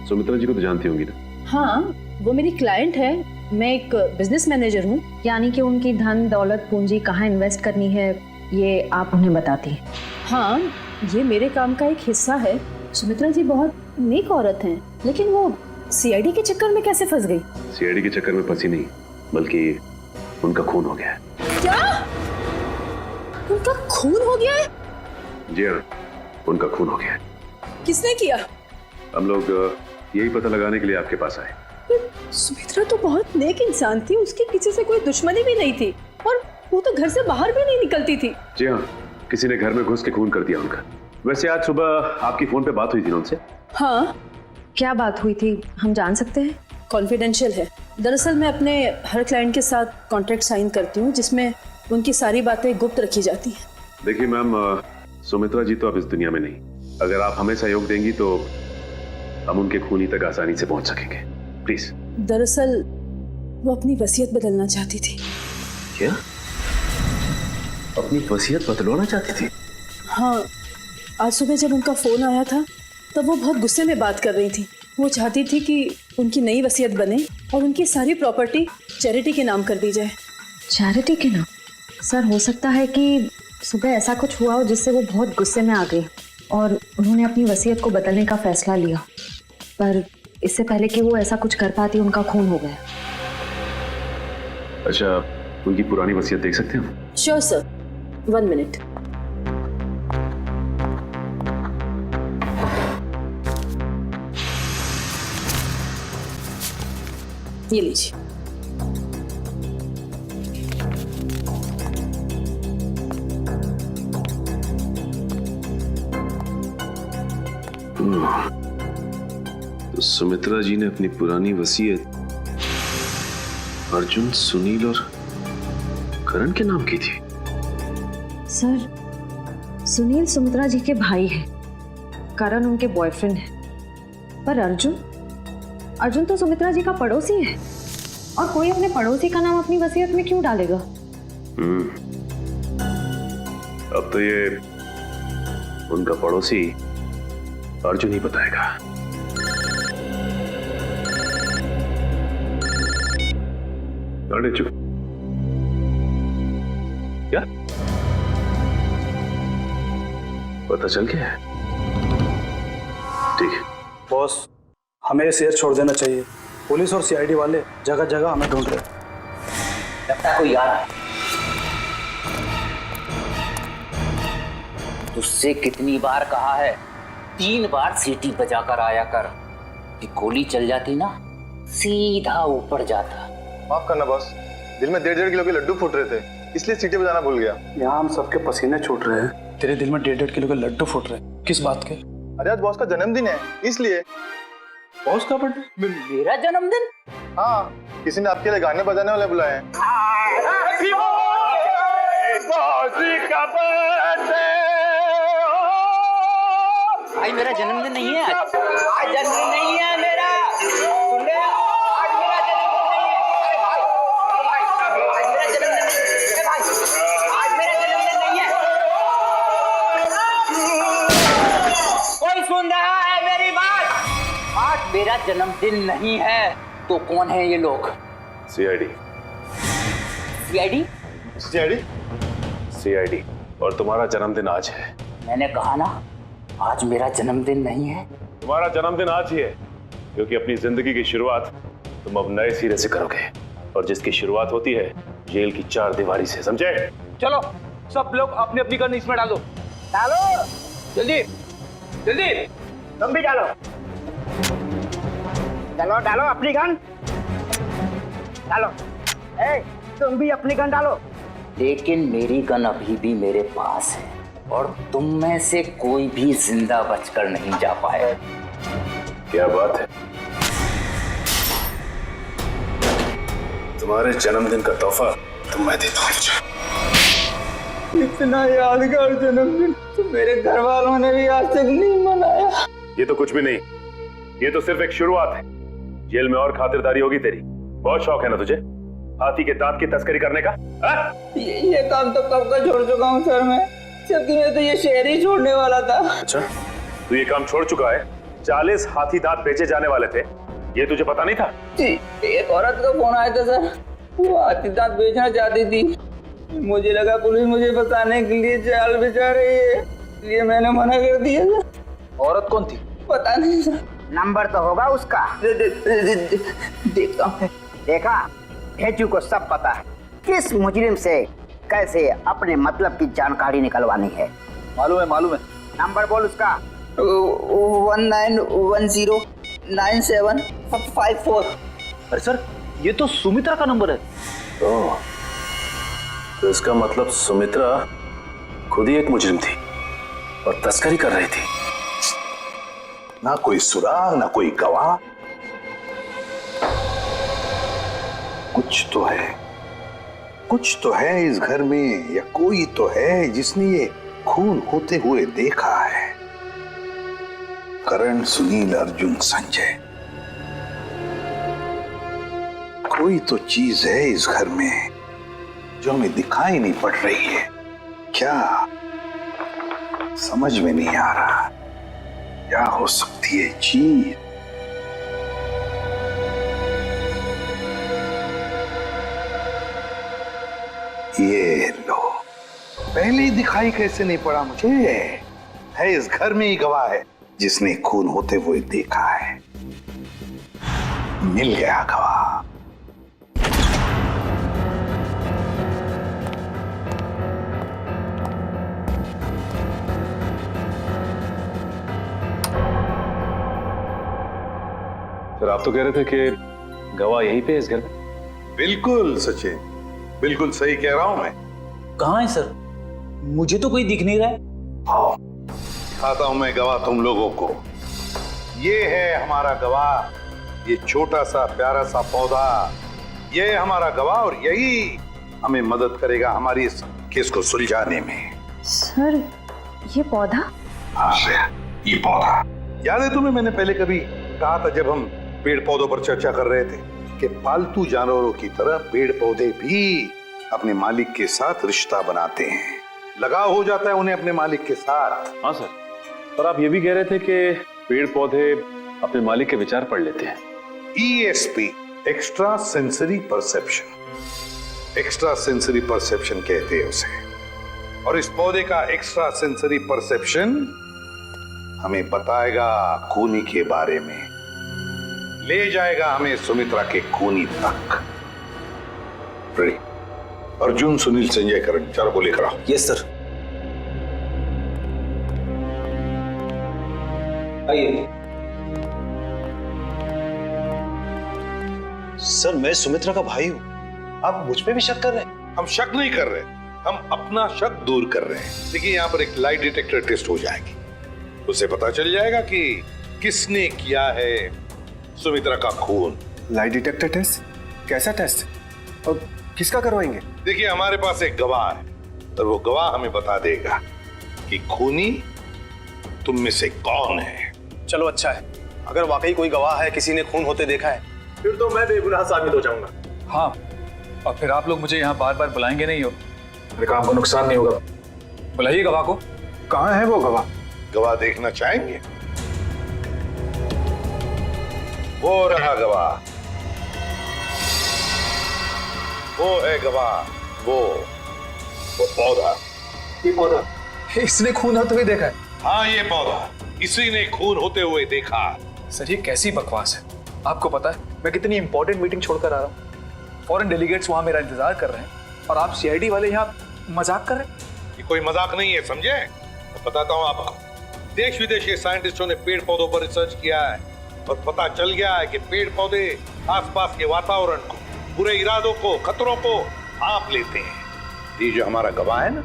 सुमित्रा जी को तो जानती होंगी ना? हाँ, वो मेरी क्लाइंट है। मैं एक बिजनेस मैनेजर हूँ। यानी कि उनकी धन दौलत पूंजी कहाँ इन्वेस्ट करनी है ये आप उन्हें बताती हैं? हाँ, ये मेरे काम का एक हिस्सा है। सुमित्रा जी बहुत नेक औरत हैं, लेकिन वो सीआईडी के चक्कर में कैसे फंस गई? सीआईडी के चक्कर में फंसी नहीं, बल्कि उनका खून हो गया है। क्या? उनका खून हो गया है? जी हाँ, उनका खून हो गया है। किसने किया? हम लोग यही पता लगाने के लिए आपके पास आए। सुमित्रा तो बहुत नेक इंसान थी, उसकी किसी से कोई दुश्मनी भी नहीं थी और वो तो घर से बाहर भी नहीं निकलती थी। जी हाँ, किसी ने घर में घुस के खून कर दिया उनका। वैसे आज सुबह आपकी फोन पे बात हुई थी ना उनसे? हाँ। क्या बात हुई थी, हम जान सकते हैं? कॉन्फिडेंशियल है। दरअसल मैं अपने हर क्लाइंट के साथ कॉन्ट्रैक्ट साइन करती हूँ जिसमें उनकी सारी बातें गुप्त रखी जाती हैं। देखिए मैम, सुमित्रा जी तो अब इस दुनिया में नहीं। अगर आप हमें सहयोग देंगी तो हम उनके खूनी तक आसानी से पहुंच सकेंगे। प्लीज। दरअसल वो अपनी वसीयत बदलना चाहती थी। क्या? अपनी वसीयत बदलवाना चाहती थी? हाँ, आज सुबह जब उनका फोन आया था तब वो बहुत गुस्से में बात कर रही थी। वो चाहती थी कि उनकी नई वसीयत बने और उनकी सारी प्रॉपर्टी चैरिटी के नाम कर दी जाए। चैरिटी के नाम? सर, हो सकता है कि सुबह ऐसा कुछ हुआ हो जिससे वो बहुत गुस्से में आ गई और उन्होंने अपनी वसीयत को बदलने का फैसला लिया, पर इससे पहले कि वो ऐसा कुछ कर पाती उनका खून हो गया। अच्छा, उनकी पुरानी वसीयत देख सकते हैं? Sure sir, 1 minute. ये लीजिए। तो सुमित्रा जी ने अपनी पुरानी वसीयत अर्जुन, सुनील और करण के नाम की थी। सर, सुनील सुमित्रा जी के भाई हैं, करण उनके बॉयफ्रेंड है, पर अर्जुन तो सुमित्रा जी का पड़ोसी है और कोई अपने पड़ोसी का नाम अपनी वसीयत में क्यों डालेगा? अब तो ये उनका पड़ोसी अर्जुन ही बताएगा। अरे चुप। क्या पता चल गया? ठीक है बॉस, हमें ये शहर छोड़ देना चाहिए। पुलिस और सीआईडी वाले जगह जगह हमें ढूंढ रहे। लगता है कोई आ रहा है। तुझसे कितनी बार कहा है, 3 बार सीटी बजाकर आया कर। कि गोली चल जाती ना, सीधा ऊपर जाता। माफ करना बॉस, दिल में 1.5 किलो के लड्डू फूट रहे थे, इसलिए सीटी बजाना भूल गया। यहाँ हम सबके पसीने छूट रहे हैं, तेरे दिल में 1.5 किलो के लड्डू फूट रहे हैं। किस बात के? अरे आज बॉस का जन्मदिन है, इसलिए। बॉस का बर्थडे? मेरा जन्मदिन? हाँ, किसी ने आपके लिए गाने बजाने वाले बुलाए हैं। भाई मेरा जन्मदिन नहीं है आज जन्मदिन नहीं है मेरा। सुन रहे हो? आज मेरा जन्मदिन नहीं है। भाई आज मेरा जन्मदिन नहीं है। कोई सुन रहा है मेरी बात? आज मेरा जन्मदिन नहीं है। तो कौन है ये लोग? सीआईडी। सीआईडी? सीआईडी? सीआईडी। और तुम्हारा जन्मदिन आज है। मैंने कहा ना, आज मेरा जन्मदिन नहीं है। तुम्हारा जन्मदिन आज ही है, क्योंकि अपनी जिंदगी की शुरुआत तुम अब नए सिरे से करोगे, और जिसकी शुरुआत होती है जेल की 4 दीवारी से, समझे? चलो सब लोग अपनी अपनी गन इसमें डालो। डालो जल्दी जल्दी। तुम भी डालो डालो डालो अपनी गन डालो। ए, तुम भी अपनी गन डालो। लेकिन मेरी गन अभी भी मेरे पास है और तुम में से कोई भी जिंदा बचकर नहीं जा पाए। क्या बात है? तुम्हारे जन्मदिन का तोहफा तो मैं देता हूँ। इतना यादगार जन्मदिन तो मेरे घर वालों ने भी आज तक नहीं मनाया। ये तो कुछ भी नहीं, ये तो सिर्फ एक शुरुआत है। जेल में और खातिरदारी होगी तेरी। बहुत शौक है ना तुझे हाथी के दांत की तस्करी करने का? ये काम तो कब का छोड़ चुका हूँ सर मैं, जबकि मैं तो ये शहर ही छोड़ने वाला था। अच्छा, तू ये काम छोड़ चुका है? 40 हाथी दांत बेचे जाने वाले थे, ये तुझे पता नहीं था? जी, एक औरत का फोन आया था सर, वो हाथी दांत बेचना चाहती थी। मुझे लगा पुलिस मुझे बताने के लिए जाल बिछा रही है, इसलिए मैंने मना कर दिया सर। औरत कौन थी? पता नहीं सर। नंबर तो होगा उसका। देखता हूँ। देखा, भेजू को सब पता है किस मुजरिम से कैसे अपने मतलब की जानकारी निकलवानी है। मालूम है। नंबर बोल उसका। 19109754। अरे सर, ये तो सुमित्रा का नंबर है। तो इसका मतलब सुमित्रा खुद ही एक मुजरिम थी और तस्करी कर रही थी। ना कोई सुराग ना कोई गवाह, कुछ तो है इस घर में, या कोई तो है जिसने ये खून होते हुए देखा है। करण, सुनील, अर्जुन, संजय, कोई तो चीज है इस घर में जो हमें दिखाई नहीं पड़ रही है। क्या समझ में नहीं आ रहा, क्या हो सकती है चीज? ये लो, पहले ही दिखाई कैसे नहीं पड़ा मुझे? है इस घर में ही गवाह है जिसने खून होते हुए देखा है। मिल गया गवाह। सर, आप तो कह रहे थे कि गवाह यहीं पे है इस घर में? बिल्कुल सचिन, बिल्कुल सही कह रहा हूं मैं। कहाँ है सर? मुझे तो कोई दिख नहीं रहा है। आओ, दिखाता हूं मैं गवाह तुम लोगों को। ये है हमारा गवाह, ये छोटा सा प्यारा सा पौधा, ये है हमारा गवाह और यही हमें मदद करेगा हमारी इस केस को सुलझाने में। सर, ये पौधा? हाँ, ये पौधा याद है तुम्हें? मैंने पहले कभी कहा था जब हम पेड़ पौधों पर चर्चा कर रहे थे कि पालतू जानवरों की तरह पेड़ पौधे भी अपने मालिक के साथ रिश्ता बनाते हैं, लगाव हो जाता है उन्हें अपने मालिक के साथ। हाँ सर, पर आप ये भी कह रहे थे कि पेड़ पौधे अपने मालिक के विचार पढ़ लेते हैं। ESP, extra sensory perception, extra sensory perception कहते हैं उसे। और इस पौधे का एक्स्ट्रा सेंसरी परसेप्शन हमें बताएगा खूनी के बारे में, ले जाएगा हमें सुमित्रा के खूनी तक। अर्जुन, सुनील, संजय, करण, चारों को लेकर आओ। Yes sir. आइए। सर, मैं सुमित्रा का भाई हूं, आप मुझ पे भी शक कर रहे हैं? हम शक नहीं कर रहे, हम अपना शक दूर कर रहे हैं। देखिए, यहाँ पर एक लाइट डिटेक्टर टेस्ट हो जाएगी, उसे पता चल जाएगा कि किसने किया है सुमित्रा का खून। Light detector test? कैसा टेस्ट और किसका करवाएंगे? देखिए, हमारे पास एक गवाह है और वो गवाह हमें बता देगा कि खूनी तुम में से कौन है। चलो अच्छा है, अगर वाकई कोई गवाह है, किसी ने खून होते देखा है, फिर तो मैं बेगुनाह साबित हो जाऊंगा। हाँ, और फिर आप लोग मुझे यहाँ बार बार बुलाएंगे नहीं हो, मेरे काम को नुकसान नहीं होगा। बुलाइए गवाह को। कहाँ है वो गवाह? गवाह देखना चाहेंगे? वो रहा गवाह, वो है गवाह, वो पौधा। ये पौधा? इसने खून होते हुए देखा है? हाँ, ये पौधा, इसी ने खून होते हुए देखा। सर, ये कैसी बकवास है? आपको पता है मैं कितनी इंपॉर्टेंट मीटिंग छोड़कर आ रहा हूँ, फॉरेन डेलीगेट्स वहां मेरा इंतजार कर रहे हैं और आप CID वाले यहाँ मजाक कर रहे हैं? ये कोई मजाक नहीं है, समझे? तो बताता हूँ आपको। देश विदेश के साइंटिस्टों ने पेड़ पौधों पर रिसर्च किया है और पता चल गया है कि पेड़ पौधे आसपास के वातावरण को, बुरे इरादों को, खतरों को भांप लेते हैं। ये जो हमारा गवाह है ना,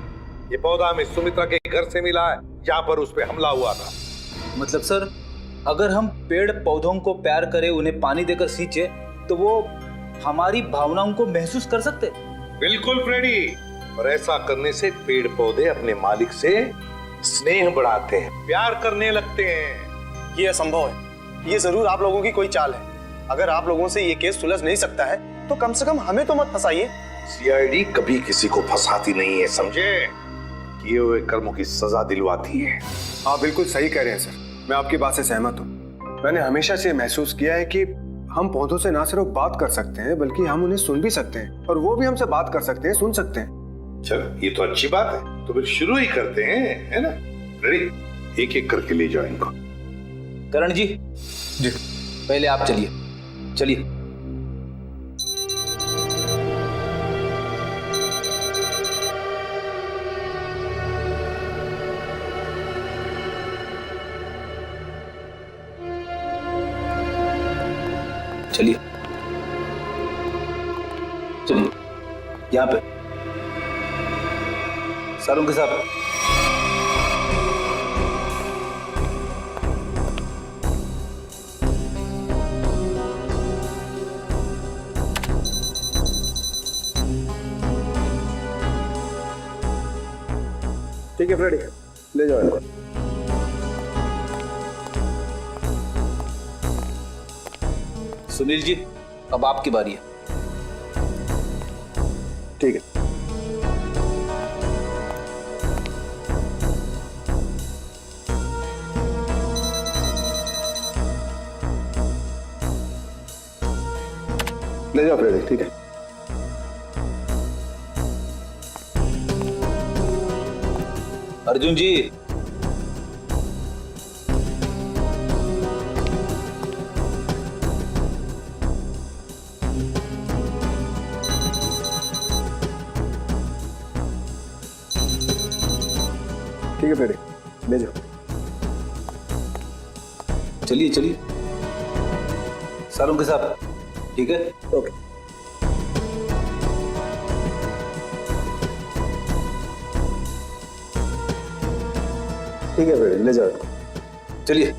ये पौधा हमें सुमित्रा के घर से मिला है जहाँ पर उस पे हमला हुआ था। मतलब सर, अगर हम पेड़ पौधों को प्यार करें, उन्हें पानी देकर सींचे, तो वो हमारी भावनाओं को महसूस कर सकते। बिल्कुल फ्रेडी, और ऐसा करने से पेड़ पौधे अपने मालिक से स्नेह बढ़ाते हैं, प्यार करने लगते हैं। ये असंभव है। ये जरूर आप लोगों की कोई चाल है। अगर आप लोगों से ये केस सुलझ नहीं सकता है तो कम से कम हमें तो मत फंसाइए। सीआईडी कभी किसी को फंसाती नहीं है, समझे? किए हुए कर्मों की सजा दिलवाती है। आप बिल्कुल सही कह रहे हैं सर, मैं आपकी बात से सहमत हूँ। मैंने हमेशा से महसूस किया है कि हम पौधों से ना सिर्फ बात कर सकते हैं बल्कि हम उन्हें सुन भी सकते हैं, और वो भी हमसे बात कर सकते हैं, सुन सकते हैं। चल, ये तो अच्छी बात है, तो फिर शुरू ही करते हैं, है ना? रेडी? एक एक करके ले जाओ इनको। करण जी, पहले आप चलिए। चलिए। चलिए चलिए, यहाँ पे सारों के साथ। ठीक है फ्रेडी, ले जाओ इनको। सुनील जी, अब आपकी बारी है। ठीक है। ले जाओ फ्रेडी, ठीक है। अर्जुन जी, ठीक है फ्रेडी, ले जाओ। चलिए चलिए, सारों के साथ। ठीक है, ओके। ठीक है फ्रेडी, ले जाओ इनको। चलिए।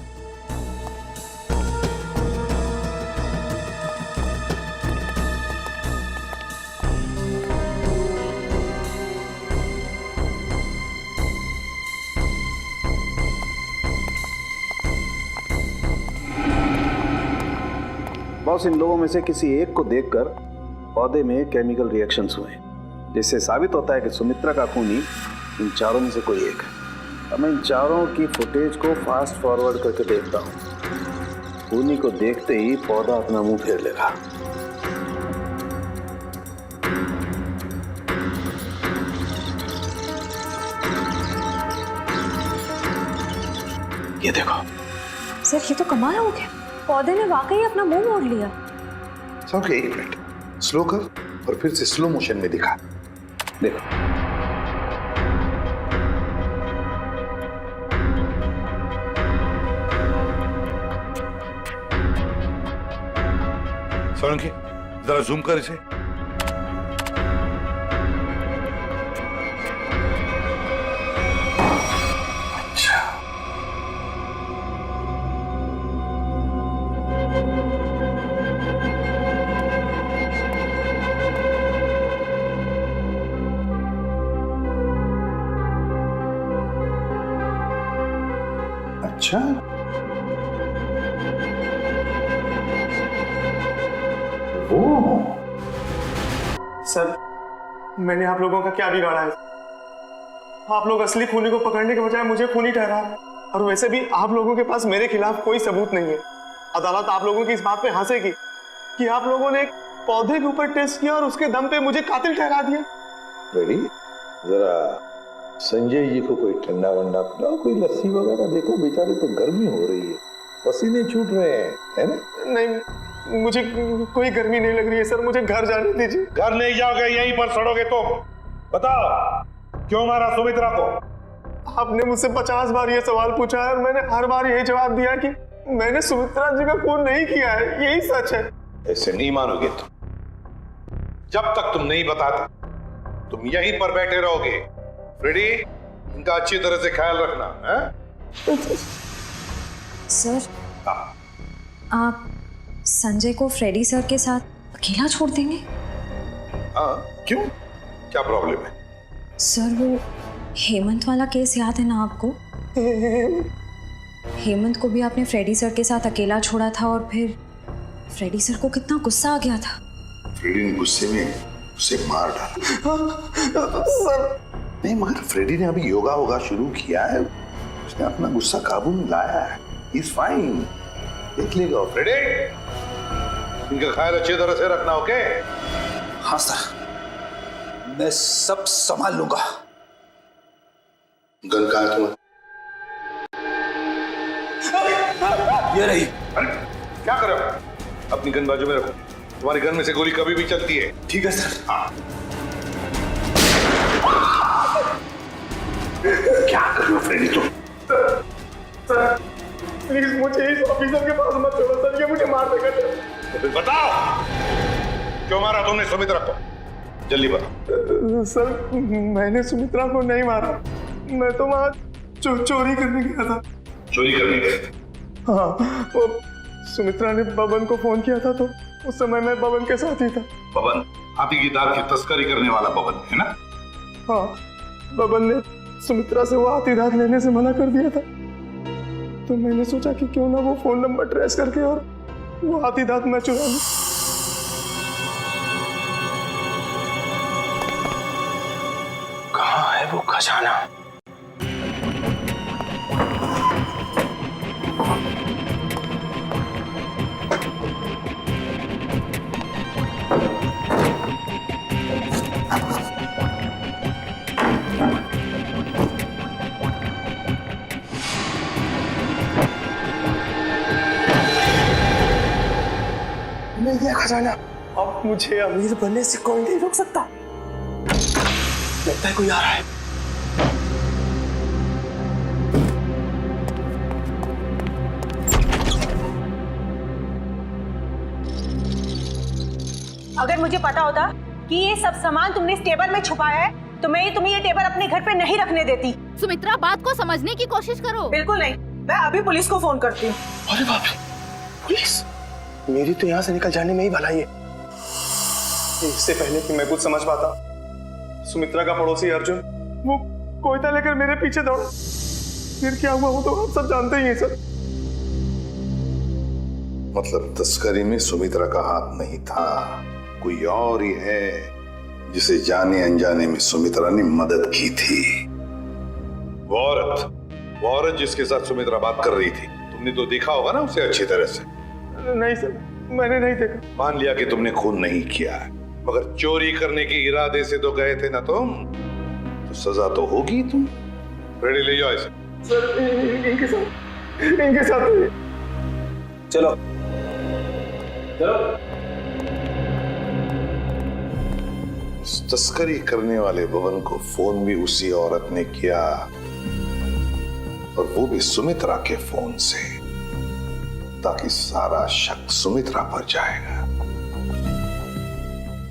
बॉस, इन लोगों में से किसी एक को देखकर पौधे में केमिकल रिएक्शंस हुए, जिससे साबित होता है कि सुमित्रा का खूनी इन चारों में से कोई एक है। अब मैं इन चारों की फुटेज को फास्ट फॉरवर्ड करके देखता हूँ। खूनी को देखते ही पौधा अपना मुंह फेर लेगा। ये देखो सर, ये तो कमाल हो गया। पौधे ने वाकई अपना मुंह मोड़ लिया। ओके, एक मिनट, स्लो कर और फिर से स्लो मोशन में दिखा। देखो, सोलंकी, जरा जूम कर इसे। अच्छा, अच्छा, सर मैंने आप लोगों का क्या बिगाड़ा है? आप लोग असली खूनी को पकड़ने के बजाय मुझे खूनी ठहरा रहे हैं। और वैसे भी आप लोगों के पास मेरे खिलाफ कोई सबूत नहीं है। अदालत आप लोगों की इस बात पे हंसेगी कि आप लोगों ने एक पौधे के ऊपर टेस्ट किया और उसके दम पे मुझे कातिल ठहरा दिया। रेडी? जरा संजय जी को कोई ठंडा वंडा पिलाओ, कोई लस्सी वगैरह। देखो बेचारे तो गर्मी हो रही है, पसीने छूट रहे हैं, है ना? नहीं, मुझे कोई गर्मी नहीं लग रही है सर, मुझे घर जाने दीजिए। घर नहीं जाओगे, यहीं पर सड़ोगे। तो बताओ, क्यों मारा सुमित्रा को? आपने मुझसे 50 बार ये सवाल पूछा है और मैंने हर बार यही जवाब दिया कि मैंने सुमित्रा जी का खून नहीं किया है। यही सच है। ऐसे नहीं मानोगे तुम। जब तक तुम नहीं बताते तुम यहीं पर बैठे रहोगे। फ्रेडी, इनका अच्छी तरह से ख्याल रखना है? सर, आप संजय को फ्रेडी सर के साथ अकेला छोड़ देंगे? हाँ, क्यों? क्या प्रॉब्लम है? सर वो हेमंत वाला केस याद है ना आपको? हेमंत को भी आपने फ्रेडी सर के साथ अकेला छोड़ा था और फिर फ्रेडी सर को कितना गुस्सा आ गया था। फ्रेडी ने गुस्से में उसे मार डाला। सर नहीं, मगर फ्रेडी ने अभी योगा होगा शुरू किया है, उसने अपना गुस्सा काबू में लाया है। He's fine, देख लेगा। फ्रेडी, इनका ख्याल अच्छी तरह से रखना, ओके? हाँ सर, मैं सब संभाल लूंगा। गन कहाँ है तुम्हारा? ये रही। अरे क्या कर रहे हो? अपनी गन बाजू में रखो, तुम्हारी गन में से गोली कभी भी चलती है। ठीक है सर। हाँ। क्या कर रहे हो फ्रेडी तुम? सर प्लीज मुझे इस ऑफिसर के पास मत छोड़ो सर, ये मुझे मार देगा। तो फिर बताओ, क्यों मारा तुमने सुमित्रा को? जल्दी बताओ। सर मैंने सुमित्रा को नहीं मारा, मैं तो वहाँ चोरी करने गया था। चोरी करने गए? हाँ, वो सुमित्रा ने बबन को फोन किया था तो उस समय मैं बबन के साथ ही था। बबन हाथी की दाल की तस्करी करने वाला बबन है ना? हाँ, बबन ने सुमित्रा से वो हाथी दांत लेने से मना कर दिया था, तो मैंने सोचा कि क्यों ना वो फोन नंबर ट्रेस करके और वो हाथी दांत मैं चुरा लूं। कहाँ है वो खजाना? मिल गया खजाना। अब मुझे अमीर बनने से कोई नहीं रोक सकता। लगता है कोई आ रहा है। अगर मुझे पता होता कि ये सब सामान तुमने इस टेबल में छुपाया है तो मैं तुम्हें ये टेबल अपने घर पे नहीं रखने देती। सुमित्रा, बात को समझने की कोशिश करो। बिल्कुल नहीं, मैं अभी पुलिस को फोन करती हूँ। अरे बाप रे, पुलिस? मेरी तो यहाँ से निकल जाने में ही भलाई है। इससे पहले कि मैं कुछ समझ पाता, सुमित्रा का पड़ोसी अर्जुन वो कोयता लेकर मेरे पीछे दौड़ा। फिर क्या हुआ वो तो आप सब जानते ही हैं सर। मतलब तस्करी में सुमित्रा का हाथ नहीं था, कोई और ही है जिसे जाने अनजाने में सुमित्रा ने मदद की थी। वो औरत जिसके साथ सुमित्रा बात कर रही थी, तुमने तो देखा होगा ना उसे अच्छी तरह से? नहीं सर, मैंने नहीं देखा। मान लिया कि तुमने खून नहीं किया, मगर चोरी करने के इरादे से तो गए थे ना तुम, तो सजा तो होगी तुम। रेडी, ले जाओ इसे। सर इनके साथ चलो चलो। तस्करी करने वाले भवन को फोन भी उसी औरत ने किया, और वो भी सुमित्रा के फोन से, ताकि सारा शक सुमित्रा पर जाएगा।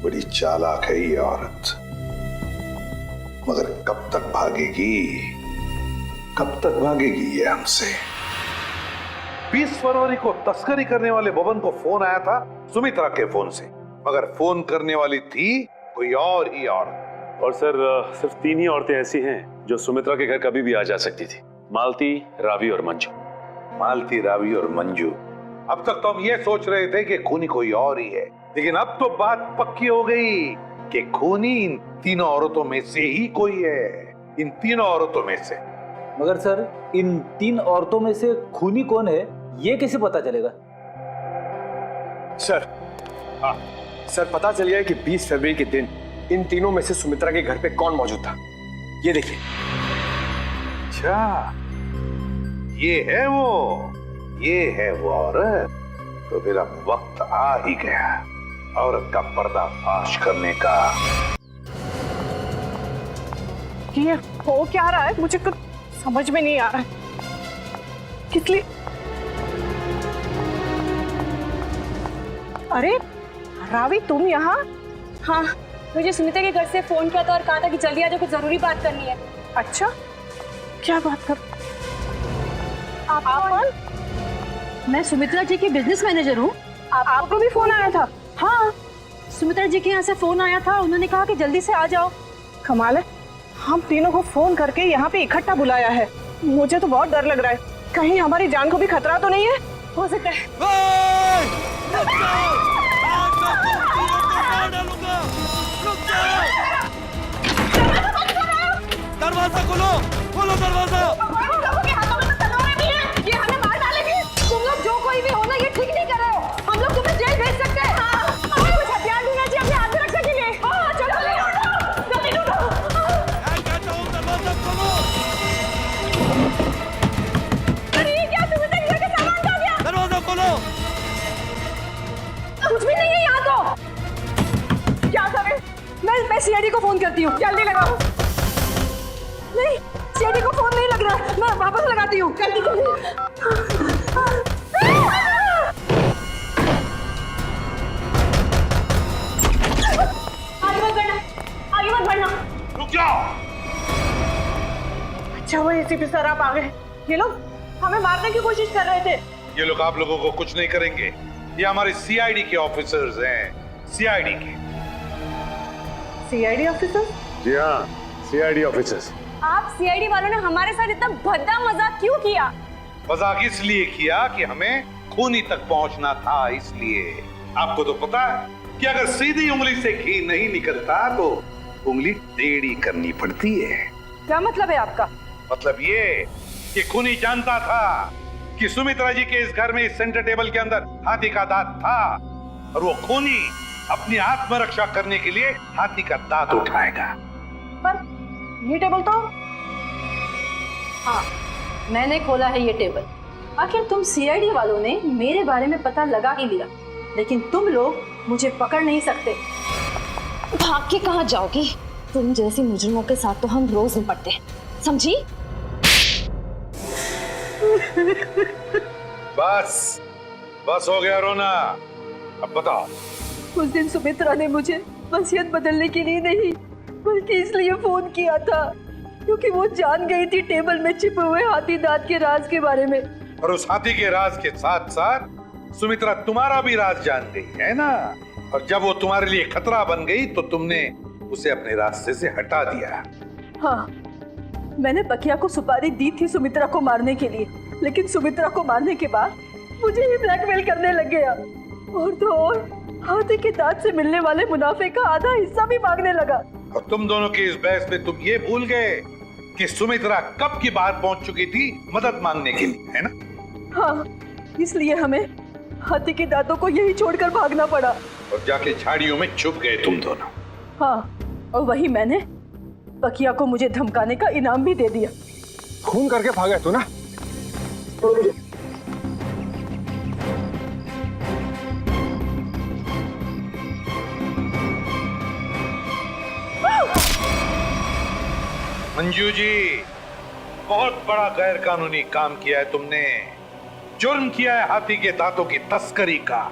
बड़ी चालाक है ये औरत, मगर कब तक भागेगी ये हमसे? 20 फरवरी को तस्करी करने वाले भवन को फोन आया था सुमित्रा के फोन से, मगर फोन करने वाली थी कोई और ही औरत। और सर सिर्फ 3 ही औरतें ऐसी हैं जो सुमित्रा के घर कभी भी आ जा सकती थी, मालती, रावी और मंजू। मालती, रावी और मंजू। अब तक तो हम ये सोच रहे थे कि खूनी कोई और ही है, लेकिन अब तो बात पक्की हो गई कि खूनी इन तीनों औरतों में से ही कोई है, इन तीनों औरतों में से। मगर सर इन 3 औरतों में से खूनी कौन है ये कैसे पता चलेगा? सर, हाँ सर, पता चल गया है कि 20 फरवरी के दिन इन तीनों में से सुमित्रा के घर पे कौन मौजूद था। ये देखिए। अच्छा, ये है वो औरत। तो फिर अब वक्त आ ही गया औरत का पर्दाफाश करने का। ये हो क्या रहा है, मुझे कुछ समझ में नहीं आ रहा है। किस लिए? अरे रावी, तुम यहाँ? हाँ, मुझे सुमित्रा के घर से फोन किया था और कहा था कि जल्दी आ जाओ, कुछ जरूरी बात करनी है। अच्छा, क्या बात कर? आप कौन? मैं सुमित्रा जी की बिजनेस मैनेजर हूँ। आपको भी फोन आया था? हाँ, सुमित्रा जी के यहाँ से फोन आया था, उन्होंने कहा कि जल्दी से आ जाओ। कमाल है, हम तीनों को फोन करके यहाँ पे इकट्ठा बुलाया है। मुझे तो बहुत डर लग रहा है, कहीं हमारी जान को भी खतरा तो नहीं है। हो सकता है दरवाजा खोलो, खोलो दरवाजा। ये हमें मार डालेंगे। तुम लोग जो कोई भी हो ना, ये ठीक नहीं कर रहे हो। हम लोग तुम्हें जेल भेज सकते हैं। हमें कुछ हथियार ढूंढना चाहिए अपनी आत्मरक्षा के लिए। चलो जल्दी ढूंढो। दरवाजा खोलो। अरे ये क्या, सुमित्रा जी का सामान कहाँ गया? दरवाजा खोलो। कुछ भी नहीं है यहाँ तो। क्या करें? मैं सीआईडी को फोन करती हूँ। जल्दी लगाओ। नहीं, सीआईडी को फोन नहीं लग रहा, मैं वापस लगाती हूँ। जल्दी जल्दी। आगे मत बढ़ना, आगे मत बढ़ना। रुक जाओ। अच्छा वो एसीपी सर आप आ गए। ये लोग हमें मारने की कोशिश कर रहे थे। ये लोग आप लोगों को कुछ नहीं करेंगे। ये हमारे सीआईडी के ऑफिसर्स हैं, सीआईडी के। CID officer? जी हाँ, सीआईडी ऑफिसर्स। आप सीआईडी वालों ने हमारे साथ इतना भद्दा मजाक क्यों किया? मजाक इसलिए किया कि हमें खूनी तक पहुंचना था, इसलिए। आपको तो पता है कि अगर सीधी उंगली से घी नहीं निकलता तो उंगली टेढ़ी करनी पड़ती है। क्या मतलब है आपका? मतलब ये कि खूनी जानता था कि सुमित्रा जी के इस घर में, इस सेंटर टेबल के अंदर हाथी का दांत था, और वो खूनी अपनी आत्मरक्षा करने के लिए हाथी का दांत उठाएगा। पर ये टेबल तो हाँ, मैंने खोला है ये टेबल। आखिर तुम सीआईडी वालों ने मेरे बारे में पता लगा ही लिया, लेकिन तुम लोग मुझे पकड़ नहीं सकते। भाग के कहाँ जाओगी? तुम जैसी मुजरिमों के साथ तो हम रोज निपटते हैं, समझी? बस बस हो गया रोना। अब बताओ। उस दिन सुमित्रा ने मुझे वसीयत बदलने के लिए नहीं, बल्कि इसलिए फोन किया था क्योंकि वो जान गई थी टेबल में छिपे हुए हाथी दांत के राज के बारे में। और उस हाथी के राज के साथ साथ सुमित्रा तुम्हारा भी राज जान गई है ना। और जब वो तुम्हारे लिए खतरा बन गई तो तुमने उसे अपने रास्ते से हटा दिया। हाँ, मैंने बकिया को सुपारी दी थी सुमित्रा को मारने के लिए, लेकिन सुमित्रा को मारने के बाद मुझे ही ब्लैकमेल करने लग गया। और तो और हाथी के दांत से मिलने वाले मुनाफे का आधा हिस्सा भी मांगने लगा। और तुम दोनों की इस बहस में तुम ये भूल गए कि सुमित्रा कब की बात पहुंच चुकी थी मदद मांगने के लिए, है ना? हाँ, इसलिए हमें हाथी के दांतों को यही छोड़कर भागना पड़ा। और जाके झाड़ियों में छुप गए तुम दोनों। हाँ, और वही मैंने बकिया को मुझे धमकाने का इनाम भी दे दिया। खून करके भागा तू ना। मंजू जी, बहुत बड़ा गैर कानूनी काम किया है तुमने। जुर्म किया है हाथी के दांतों की तस्करी का।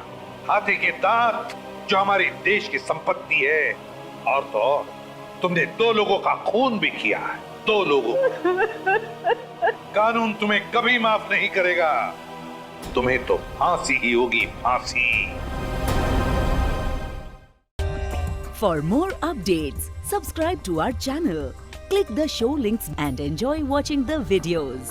हाथी के दांत जो हमारे देश की संपत्ति है, और तो और तुमने 2 लोगों का खून भी किया है, 2 लोगों। कानून तुम्हें कभी माफ नहीं करेगा। तुम्हें तो फांसी ही होगी, फांसी। For more updates, subscribe to our channel, click the show links and enjoy watching the videos.